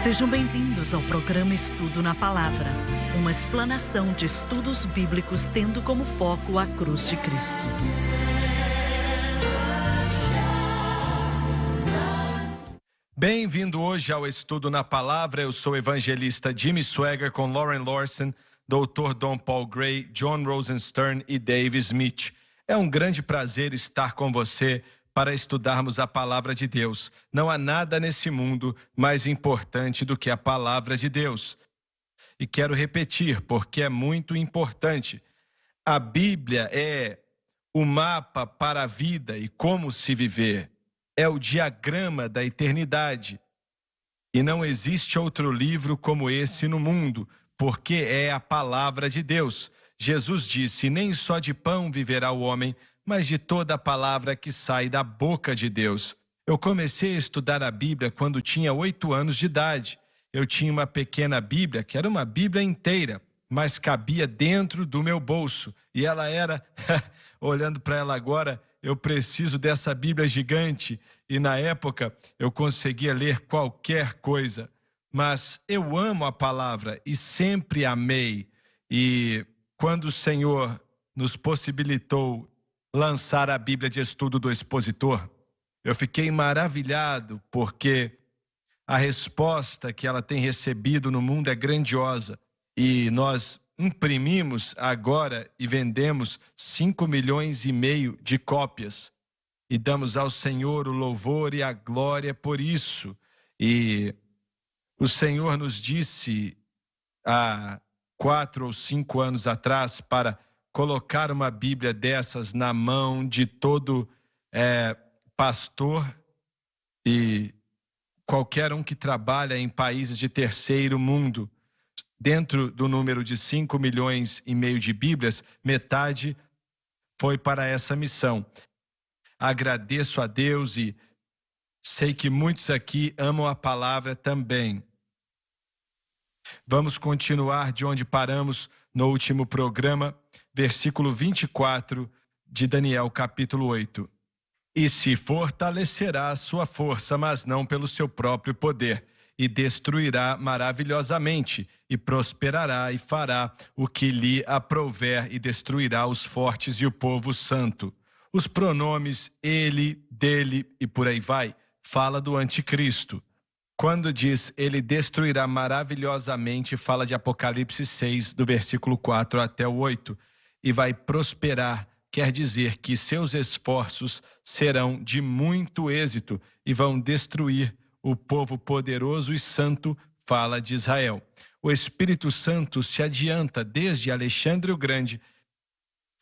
Sejam bem-vindos ao programa Estudo na Palavra, uma explanação de estudos bíblicos tendo como foco a cruz de Cristo. Bem-vindo hoje ao Estudo na Palavra. Eu sou o evangelista Jimmy Swaggart com Lauren Lawson, Dr. Don Paul Gray, John Rosenstern e Dave Smith. É um grande prazer estar com você para estudarmos a Palavra de Deus. Não há nada nesse mundo mais importante do que a Palavra de Deus. E quero repetir, porque é muito importante. A Bíblia é o mapa para a vida e como se viver. É o diagrama da eternidade. E não existe outro livro como esse no mundo, porque é a Palavra de Deus. Jesus disse: nem só de pão viverá o homem, mas de toda a palavra que sai da boca de Deus. Eu comecei a estudar a Bíblia quando tinha 8 anos de idade. Eu tinha uma pequena Bíblia, que era uma Bíblia inteira, mas cabia dentro do meu bolso. E ela era, olhando para ela agora, eu preciso dessa Bíblia gigante. E na época eu conseguia ler qualquer coisa. Mas eu amo a palavra e sempre amei. E quando o Senhor nos possibilitou lançar a Bíblia de Estudo do Expositor, eu fiquei maravilhado, porque a resposta que ela tem recebido no mundo é grandiosa. E nós imprimimos agora e vendemos 5,5 milhões de cópias. E damos ao Senhor o louvor e a glória por isso. E o Senhor nos disse há 4 ou 5 anos atrás para colocar uma Bíblia dessas na mão de todo pastor e qualquer um que trabalha em países de terceiro mundo. Dentro do número de 5,5 milhões de Bíblias, metade foi para essa missão. Agradeço a Deus e sei que muitos aqui amam a palavra também. Vamos continuar de onde paramos no último programa, versículo 24 de Daniel, capítulo 8. E se fortalecerá a sua força, mas não pelo seu próprio poder, e destruirá maravilhosamente, e prosperará e fará o que lhe aprouver, e destruirá os fortes e o povo santo. Os pronomes ele, dele e por aí vai, fala do anticristo. Quando diz ele destruirá maravilhosamente, fala de Apocalipse 6, do versículo 4 até o 8. E vai prosperar, quer dizer que seus esforços serão de muito êxito e vão destruir o povo poderoso e santo, fala de Israel. O Espírito Santo se adianta desde Alexandre o Grande,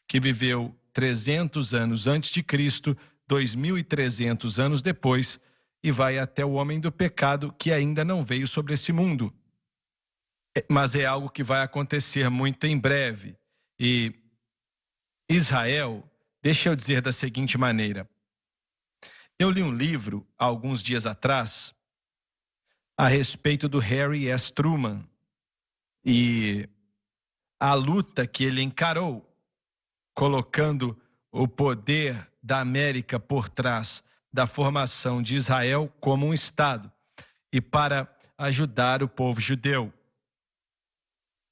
que viveu 300 anos antes de Cristo, 2.300 anos depois, e vai até o homem do pecado, que ainda não veio sobre esse mundo. Mas é algo que vai acontecer muito em breve. E Israel, deixa eu dizer da seguinte maneira. Eu li um livro, há alguns dias atrás, a respeito do Harry S. Truman e a luta que ele encarou, colocando o poder da América por trás da formação de Israel como um Estado e para ajudar o povo judeu.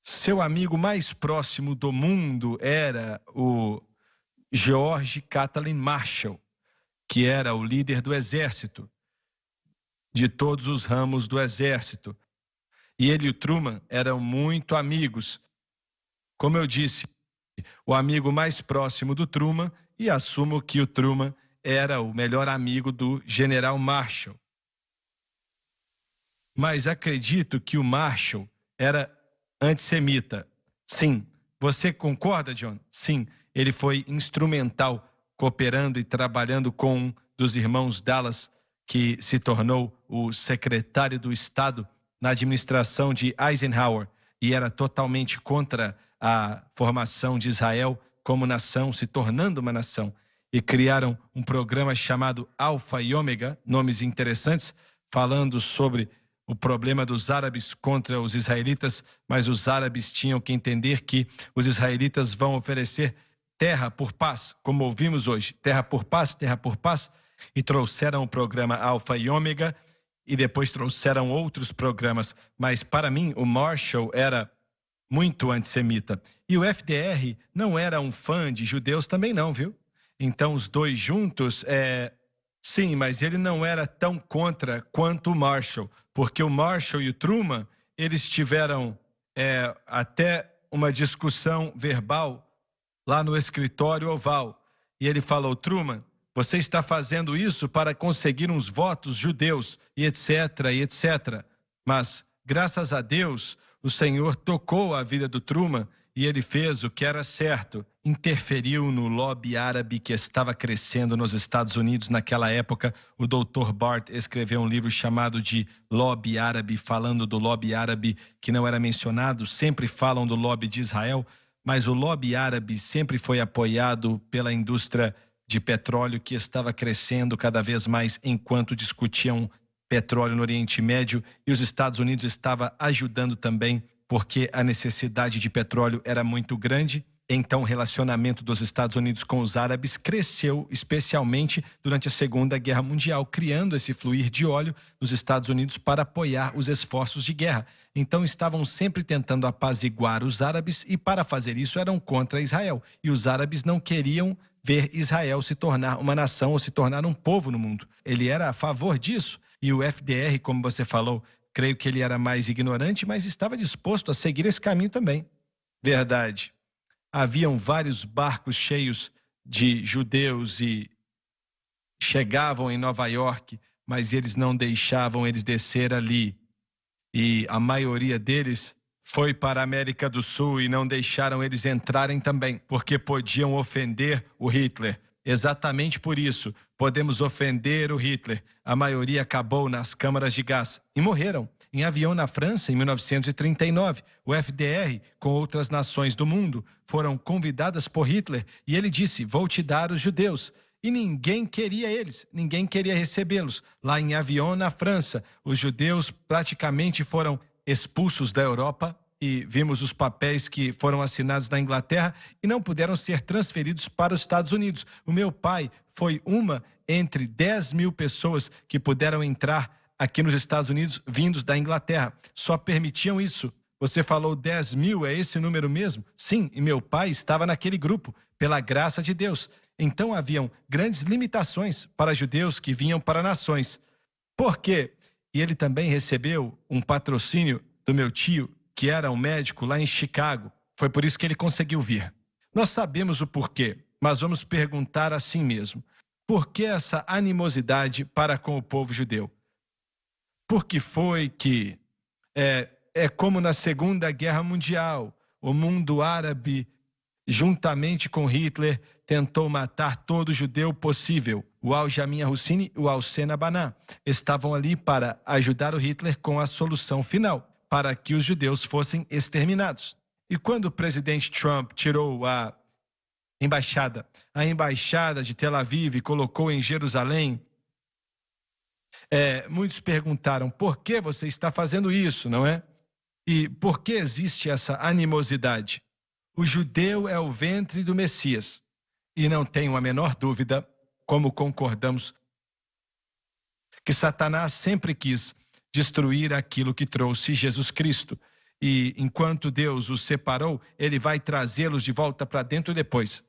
Seu amigo mais próximo do mundo era o George Catlin Marshall, que era o líder do exército, de todos os ramos do exército. E ele e o Truman eram muito amigos. Como eu disse, o amigo mais próximo do Truman, e assumo que o Truman era o melhor amigo do general Marshall. Mas acredito que o Marshall era antissemita. Sim. Você concorda, John? Sim. Ele foi instrumental, cooperando e trabalhando com um dos irmãos Dallas, que se tornou o secretário do Estado na administração de Eisenhower e era totalmente contra a formação de Israel como nação, se tornando uma nação. E criaram um programa chamado Alfa e Ômega, nomes interessantes, falando sobre o problema dos árabes contra os israelitas, mas os árabes tinham que entender que os israelitas vão oferecer terra por paz, como ouvimos hoje, terra por paz, e trouxeram o programa Alfa e Ômega, e depois trouxeram outros programas, mas para mim o Marshall era muito antissemita. E o FDR não era um fã de judeus também não, viu? Então os dois juntos, sim, mas ele não era tão contra quanto o Marshall, porque o Marshall e o Truman, eles tiveram até uma discussão verbal lá no escritório oval. E ele falou: Truman, você está fazendo isso para conseguir uns votos judeus, e etc, e etc. Mas, graças a Deus, o Senhor tocou a vida do Truman e ele fez o que era certo. Interferiu no lobby árabe que estava crescendo nos Estados Unidos naquela época. O Dr. Bart escreveu um livro chamado de Lobby Árabe, falando do lobby árabe que não era mencionado. Sempre falam do lobby de Israel, mas o lobby árabe sempre foi apoiado pela indústria de petróleo que estava crescendo cada vez mais enquanto discutiam petróleo no Oriente Médio, e os Estados Unidos estava ajudando também porque a necessidade de petróleo era muito grande. Então o relacionamento dos Estados Unidos com os árabes cresceu, especialmente durante a Segunda Guerra Mundial, criando esse fluir de óleo nos Estados Unidos para apoiar os esforços de guerra. Então estavam sempre tentando apaziguar os árabes e para fazer isso eram contra Israel. E os árabes não queriam ver Israel se tornar uma nação ou se tornar um povo no mundo. Ele era a favor disso. E o FDR, como você falou, creio que ele era mais ignorante, mas estava disposto a seguir esse caminho também. Verdade. Haviam vários barcos cheios de judeus e chegavam em Nova York, mas eles não deixavam eles descer ali. E a maioria deles foi para a América do Sul e não deixaram eles entrarem também, porque podiam ofender o Hitler. Exatamente por isso, podemos ofender o Hitler. A maioria acabou nas câmaras de gás e morreram em avião na França em 1939. O FDR, com outras nações do mundo, foram convidadas por Hitler e ele disse: vou te dar os judeus. E ninguém queria eles, ninguém queria recebê-los. Lá em Avion, na França, os judeus praticamente foram expulsos da Europa e vimos os papéis que foram assinados na Inglaterra e não puderam ser transferidos para os Estados Unidos. O meu pai foi uma entre 10 mil pessoas que puderam entrar aqui nos Estados Unidos vindos da Inglaterra. Só permitiam isso. Você falou 10 mil, é esse número mesmo? Sim, e meu pai estava naquele grupo, pela graça de Deus. Então haviam grandes limitações para judeus que vinham para nações. Por quê? E ele também recebeu um patrocínio do meu tio, que era um médico lá em Chicago. Foi por isso que ele conseguiu vir. Nós sabemos o porquê, mas vamos perguntar assim mesmo. Por que essa animosidade para com o povo judeu? Porque foi que é como na Segunda Guerra Mundial, o mundo árabe, juntamente com Hitler, tentou matar todo judeu possível. O Al-Jamin Hussein e o Al-Sena Banna estavam ali para ajudar o Hitler com a solução final, para que os judeus fossem exterminados. E quando o presidente Trump tirou a embaixada de Tel Aviv e colocou em Jerusalém, muitos perguntaram: por que você está fazendo isso, não é? E por que existe essa animosidade? O judeu é o ventre do Messias. E não tenho a menor dúvida, como concordamos, que Satanás sempre quis destruir aquilo que trouxe Jesus Cristo. E enquanto Deus os separou, ele vai trazê-los de volta para dentro depois.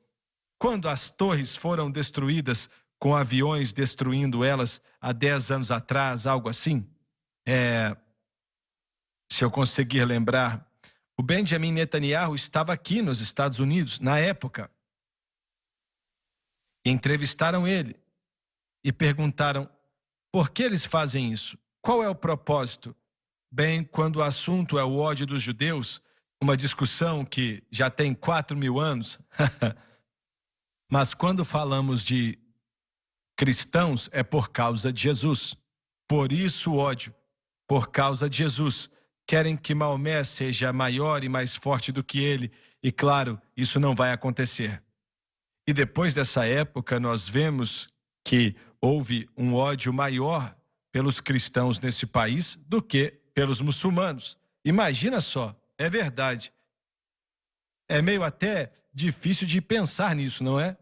Quando as torres foram destruídas, com aviões destruindo elas há 10 anos atrás, algo assim, se eu conseguir lembrar, o Benjamin Netanyahu estava aqui nos Estados Unidos na época. Entrevistaram ele e perguntaram: por que eles fazem isso? Qual é o propósito? Bem, quando o assunto é o ódio dos judeus, uma discussão que já tem 4.000 anos, mas quando falamos de cristãos é por causa de Jesus. Por isso o ódio, por causa de Jesus. Querem que Maomé seja maior e mais forte do que ele, e claro, isso não vai acontecer. E depois dessa época nós vemos que houve um ódio maior pelos cristãos nesse país do que pelos muçulmanos. Imagina só, é verdade. É meio até difícil de pensar nisso, não é?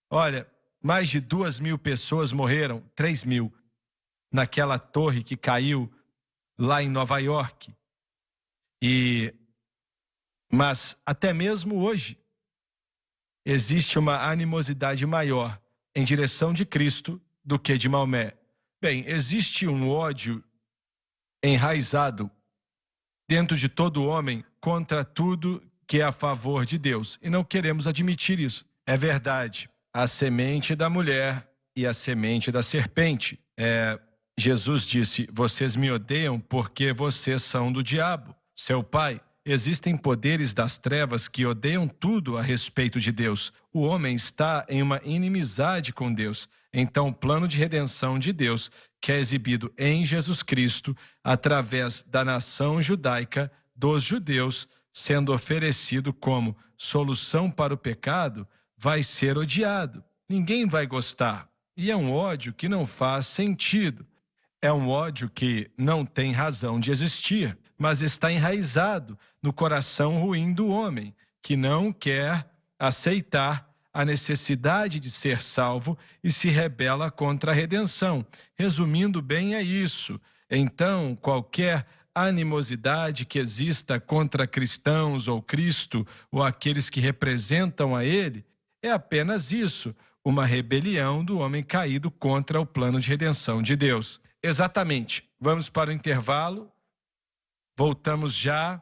Olha, mais de 2.000 pessoas morreram, 3.000, naquela torre que caiu lá em Nova York. Mas até mesmo hoje, existe uma animosidade maior em direção de Cristo do que de Maomé. Bem, existe um ódio enraizado dentro de todo homem contra tudo que é a favor de Deus. E não queremos admitir isso. É verdade. A semente da mulher e a semente da serpente. Jesus disse, vocês me odeiam porque vocês são do diabo, seu pai. Existem poderes das trevas que odeiam tudo a respeito de Deus. O homem está em uma inimizade com Deus. Então, o plano de redenção de Deus, que é exibido em Jesus Cristo, através da nação judaica, dos judeus, sendo oferecido como solução para o pecado, vai ser odiado. Ninguém vai gostar. E é um ódio que não faz sentido. É um ódio que não tem razão de existir, mas está enraizado no coração ruim do homem, que não quer aceitar a necessidade de ser salvo e se rebela contra a redenção. Resumindo bem, é isso. Então, qualquer animosidade que exista contra cristãos ou Cristo ou aqueles que representam a Ele, é apenas isso, uma rebelião do homem caído contra o plano de redenção de Deus. Exatamente. Vamos para o intervalo. Voltamos já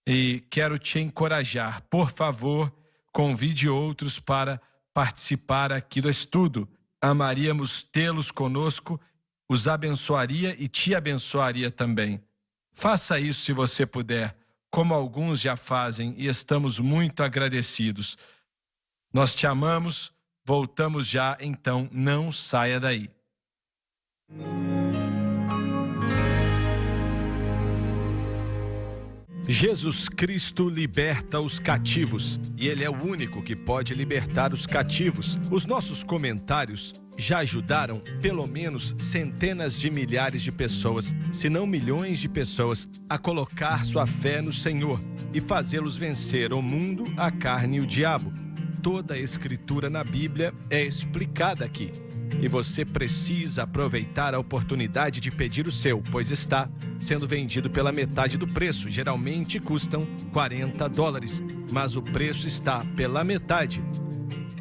e quero te encorajar. Por favor, convide outros para participar aqui do estudo. Amaríamos tê-los conosco, os abençoaria e te abençoaria também. Faça isso se você puder, como alguns já fazem e estamos muito agradecidos. Nós te amamos, voltamos já, então não saia daí. Jesus Cristo liberta os cativos e Ele é o único que pode libertar os cativos. Os nossos comentários já ajudaram pelo menos centenas de milhares de pessoas, se não milhões de pessoas, a colocar sua fé no Senhor e fazê-los vencer o mundo, a carne e o diabo. Toda a escritura na Bíblia é explicada aqui. E você precisa aproveitar a oportunidade de pedir o seu, pois está sendo vendido pela metade do preço. Geralmente custam $40, mas o preço está pela metade.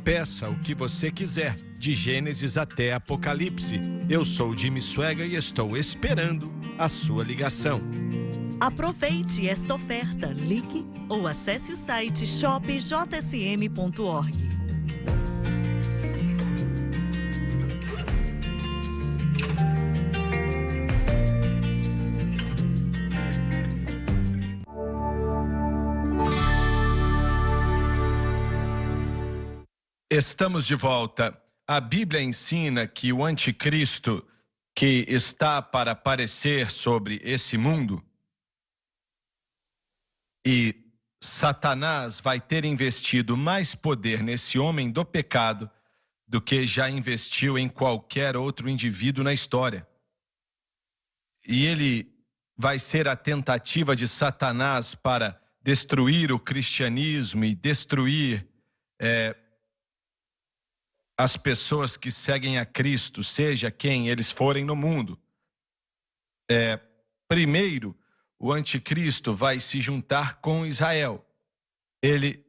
Peça o que você quiser, de Gênesis até Apocalipse. Eu sou Jimmy Swaggart e estou esperando a sua ligação. Aproveite esta oferta, ligue ou acesse o site shopjsm.org. Estamos de volta. A Bíblia ensina que o anticristo que está para aparecer sobre esse mundo e Satanás vai ter investido mais poder nesse homem do pecado do que já investiu em qualquer outro indivíduo na história. E ele vai ser a tentativa de Satanás para destruir o cristianismo e destruir as pessoas que seguem a Cristo, seja quem eles forem no mundo. Primeiro, o anticristo vai se juntar com Israel. Ele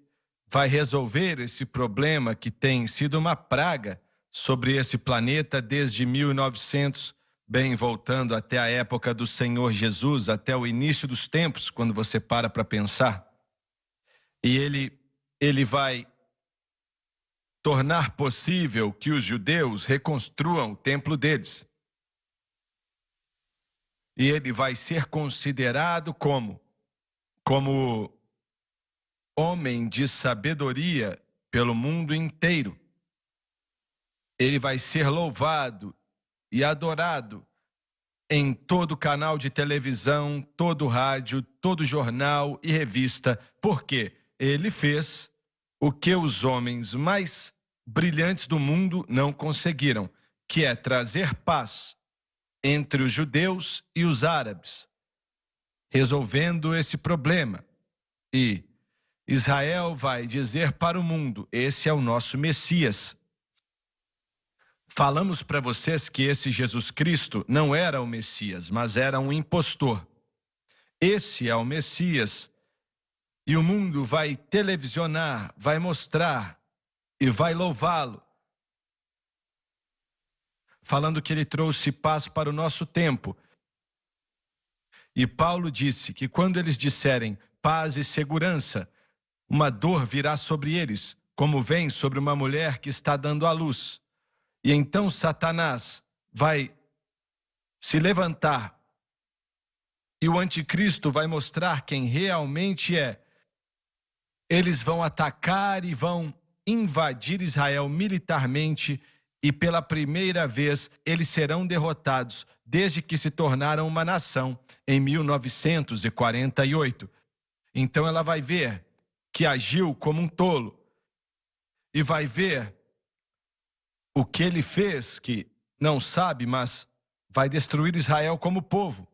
vai resolver esse problema que tem sido uma praga sobre esse planeta desde 1900, bem voltando até a época do Senhor Jesus, até o início dos tempos, quando você para pensar. E ele vai tornar possível que os judeus reconstruam o templo deles. E ele vai ser considerado como homem de sabedoria pelo mundo inteiro. Ele vai ser louvado e adorado em todo canal de televisão, todo rádio, todo jornal e revista, porque ele fez o que os homens mais brilhantes do mundo não conseguiram, que é trazer paz entre os judeus e os árabes, resolvendo esse problema. E Israel vai dizer para o mundo: esse é o nosso Messias. Falamos para vocês que esse Jesus Cristo não era o Messias, mas era um impostor. Esse é o Messias e o mundo vai televisionar, vai mostrar e vai louvá-lo, falando que ele trouxe paz para o nosso tempo. E Paulo disse que quando eles disserem paz e segurança, uma dor virá sobre eles, como vem sobre uma mulher que está dando à luz. E então Satanás vai se levantar e o anticristo vai mostrar quem realmente é. Eles vão atacar e vão invadir Israel militarmente e pela primeira vez eles serão derrotados desde que se tornaram uma nação em 1948. Então ela vai ver que agiu como um tolo e vai ver o que ele fez, que não sabe, mas vai destruir Israel como povo.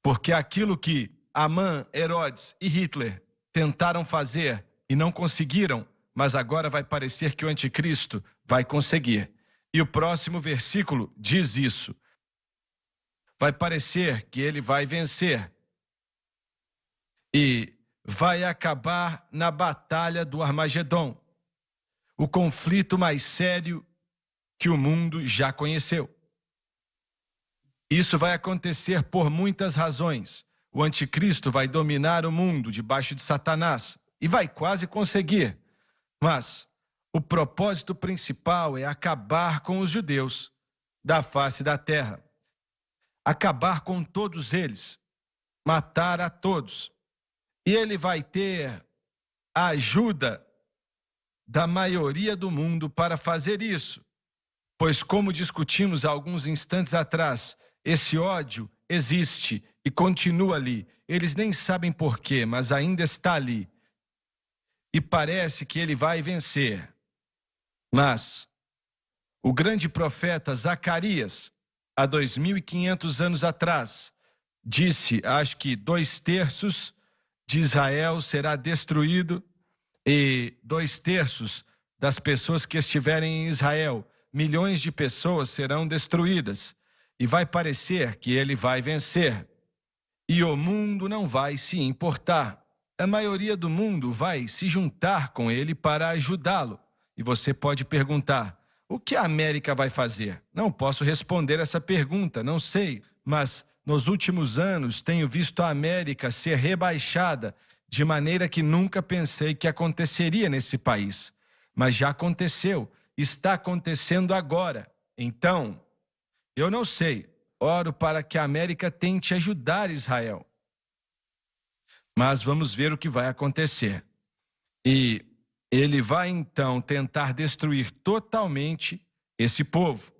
Porque aquilo que Amã, Herodes e Hitler tentaram fazer e não conseguiram, mas agora vai parecer que o anticristo vai conseguir. E o próximo versículo diz isso. Vai parecer que ele vai vencer e vai acabar na batalha do Armagedon, o conflito mais sério que o mundo já conheceu. Isso vai acontecer por muitas razões. O anticristo vai dominar o mundo debaixo de Satanás e vai quase conseguir. Mas o propósito principal é acabar com os judeus da face da terra. Acabar com todos eles, matar a todos. E ele vai ter a ajuda da maioria do mundo para fazer isso. Pois, como discutimos há alguns instantes atrás, esse ódio existe e continua ali. Eles nem sabem porquê, mas ainda está ali. E parece que ele vai vencer. Mas o grande profeta Zacarias, há 2.500 anos atrás, disse, acho que 2/3 de Israel será destruído e 2/3 das pessoas que estiverem em Israel, milhões de pessoas serão destruídas. E vai parecer que ele vai vencer. E o mundo não vai se importar. A maioria do mundo vai se juntar com ele para ajudá-lo. E você pode perguntar, o que a América vai fazer? Não posso responder essa pergunta, não sei. Mas nos últimos anos tenho visto a América ser rebaixada de maneira que nunca pensei que aconteceria nesse país. Mas já aconteceu, está acontecendo agora. Então, eu não sei, oro para que a América tente ajudar Israel. Mas vamos ver o que vai acontecer. E ele vai então tentar destruir totalmente esse povo.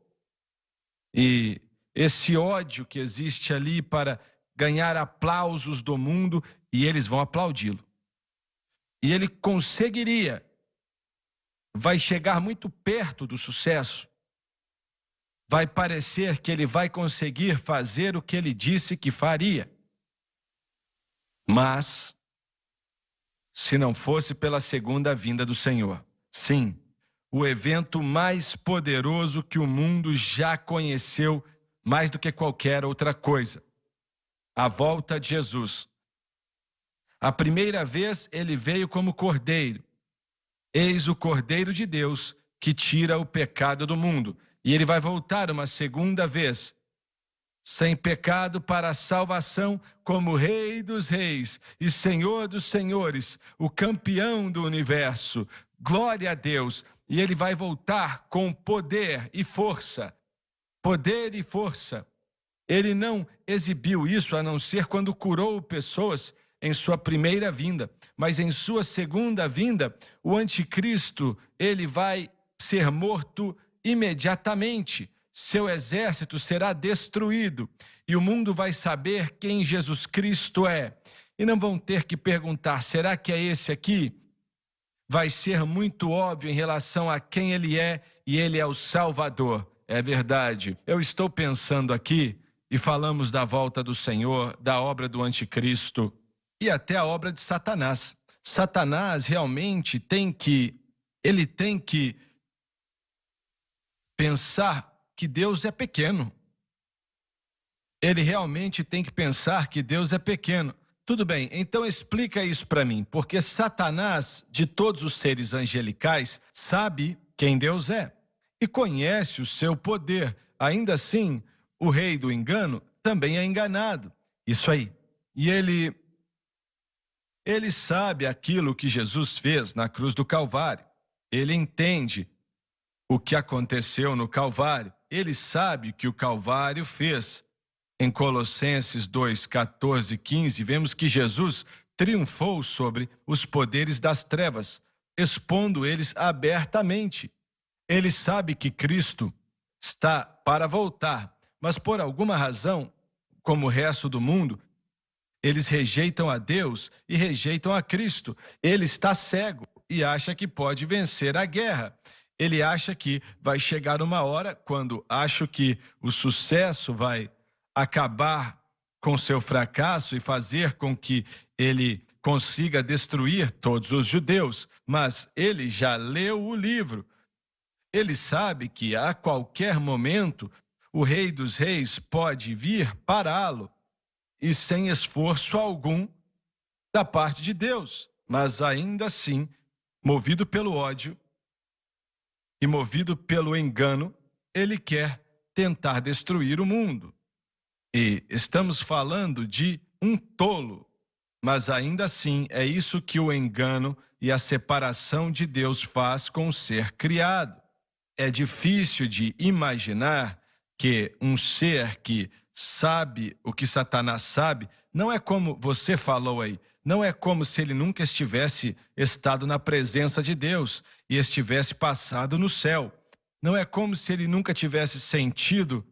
E esse ódio que existe ali para ganhar aplausos do mundo, e eles vão aplaudi-lo. E ele conseguiria, vai chegar muito perto do sucesso. Vai parecer que ele vai conseguir fazer o que ele disse que faria. Mas, se não fosse pela segunda vinda do Senhor, sim, o evento mais poderoso que o mundo já conheceu, mais do que qualquer outra coisa, a volta de Jesus. A primeira vez ele veio como cordeiro. Eis o Cordeiro de Deus que tira o pecado do mundo. E ele vai voltar uma segunda vez, sem pecado, para a salvação, como Rei dos Reis e Senhor dos Senhores, o campeão do universo. Glória a Deus! E ele vai voltar com poder e força. Poder e força. Ele não exibiu isso a não ser quando curou pessoas em sua primeira vinda. Mas em sua segunda vinda, o anticristo, ele vai ser morto imediatamente. Seu exército será destruído e o mundo vai saber quem Jesus Cristo é. E não vão ter que perguntar, será que é esse aqui? Vai ser muito óbvio em relação a quem ele é, e ele é o Salvador. É verdade. Eu estou pensando aqui, e falamos da volta do Senhor, da obra do anticristo e até a obra de Satanás. Satanás realmente tem que pensar que Deus é pequeno. Ele realmente tem que pensar que Deus é pequeno. Tudo bem, então explica isso para mim, porque Satanás, de todos os seres angelicais, sabe quem Deus é e conhece o seu poder. Ainda assim, o rei do engano também é enganado. Isso aí. E ele sabe aquilo que Jesus fez na cruz do Calvário. Ele entende o que aconteceu no Calvário. Ele sabe o que o Calvário fez. Em Colossenses 2, 14 e 15, vemos que Jesus triunfou sobre os poderes das trevas, expondo eles abertamente. Ele sabe que Cristo está para voltar, mas por alguma razão, como o resto do mundo, eles rejeitam a Deus e rejeitam a Cristo. Ele está cego e acha que pode vencer a guerra. Ele acha que vai chegar uma hora, quando acho que o sucesso vai acabar com seu fracasso e fazer com que ele consiga destruir todos os judeus. Mas ele já leu o livro. Ele sabe que a qualquer momento o Rei dos Reis pode vir pará-lo e sem esforço algum da parte de Deus. Mas ainda assim, movido pelo ódio e movido pelo engano, ele quer tentar destruir o mundo. E estamos falando de um tolo, mas ainda assim é isso que o engano e a separação de Deus faz com o ser criado. É difícil de imaginar que um ser que sabe o que Satanás sabe, não é como você falou aí, não é como se ele nunca estivesse estado na presença de Deus e estivesse passado no céu. Não é como se ele nunca tivesse sentido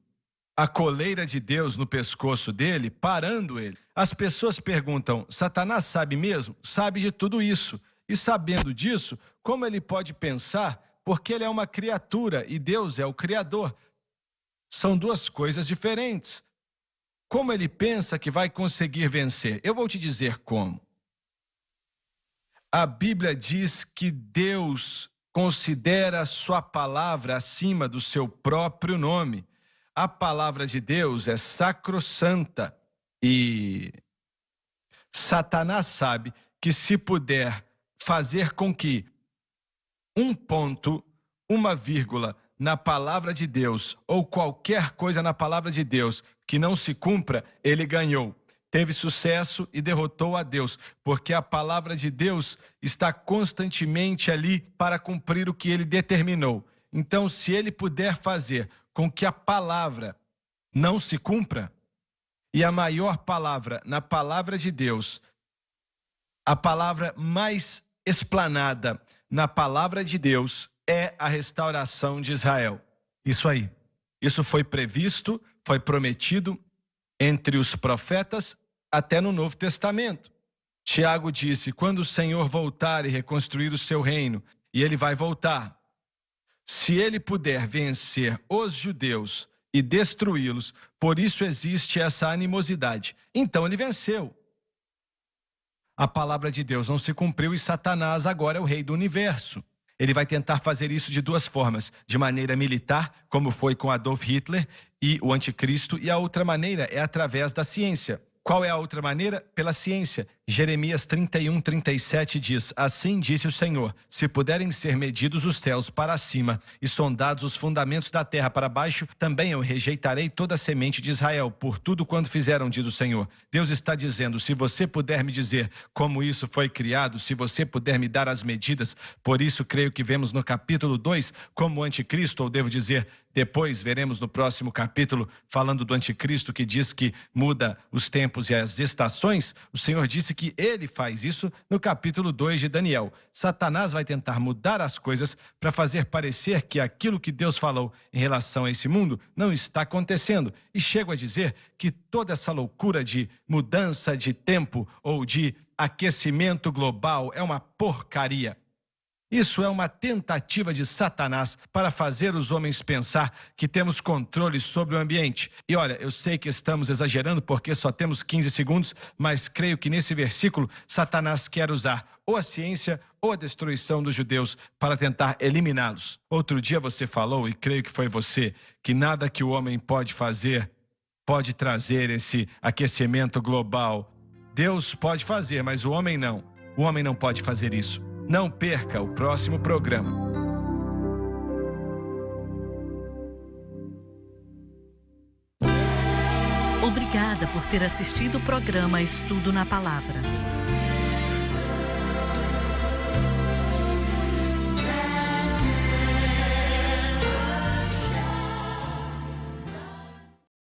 a coleira de Deus no pescoço dele, parando ele. As pessoas perguntam, Satanás sabe mesmo? Sabe de tudo isso. E sabendo disso, como ele pode pensar? Porque ele é uma criatura e Deus é o Criador. São duas coisas diferentes. Como ele pensa que vai conseguir vencer? Eu vou te dizer como. A Bíblia diz que Deus considera a sua palavra acima do seu próprio nome. A palavra de Deus é sacrossanta e Satanás sabe que se puder fazer com que um ponto, uma vírgula na palavra de Deus ou qualquer coisa na palavra de Deus que não se cumpra, ele ganhou. Teve sucesso e derrotou a Deus, porque a palavra de Deus está constantemente ali para cumprir o que ele determinou. Então, se ele puder fazer com que a palavra não se cumpra, e a maior palavra na palavra de Deus, a palavra mais explanada na palavra de Deus é a restauração de Israel. Isso aí. Isso foi previsto, foi prometido entre os profetas até no Novo Testamento. Tiago disse, quando o Senhor voltar e reconstruir o seu reino, e ele vai voltar, se ele puder vencer os judeus e destruí-los, por isso existe essa animosidade. Então ele venceu. A palavra de Deus não se cumpriu e Satanás agora é o rei do universo. Ele vai tentar fazer isso de duas formas, de maneira militar, como foi com Adolf Hitler e o anticristo, e a outra maneira é através da ciência. Qual é a outra maneira? Pela ciência. Jeremias 31, 37 diz, assim disse o Senhor, se puderem ser medidos os céus para cima e sondados os fundamentos da terra para baixo, também eu rejeitarei toda a semente de Israel, por tudo quanto fizeram, diz o Senhor. Deus está dizendo, se você puder me dizer como isso foi criado, se você puder me dar as medidas, por isso creio que vemos no capítulo 2 como o anticristo, ou devo dizer, depois veremos no próximo capítulo, falando do anticristo que diz que muda os tempos e as estações, o Senhor disse que ele faz isso no capítulo 2 de Daniel. Satanás vai tentar mudar as coisas para fazer parecer que aquilo que Deus falou em relação a esse mundo não está acontecendo. E chego a dizer que toda essa loucura de mudança de tempo ou de aquecimento global é uma porcaria. Isso é uma tentativa de Satanás para fazer os homens pensar que temos controle sobre o ambiente. E olha, eu sei que estamos exagerando porque só temos 15 segundos, mas creio que nesse versículo Satanás quer usar ou a ciência ou a destruição dos judeus para tentar eliminá-los. Outro dia você falou, e creio que foi você, que nada que o homem pode fazer pode trazer esse aquecimento global. Deus pode fazer, mas o homem não. O homem não pode fazer isso. Não perca o próximo programa. Obrigada por ter assistido o programa Estudo na Palavra.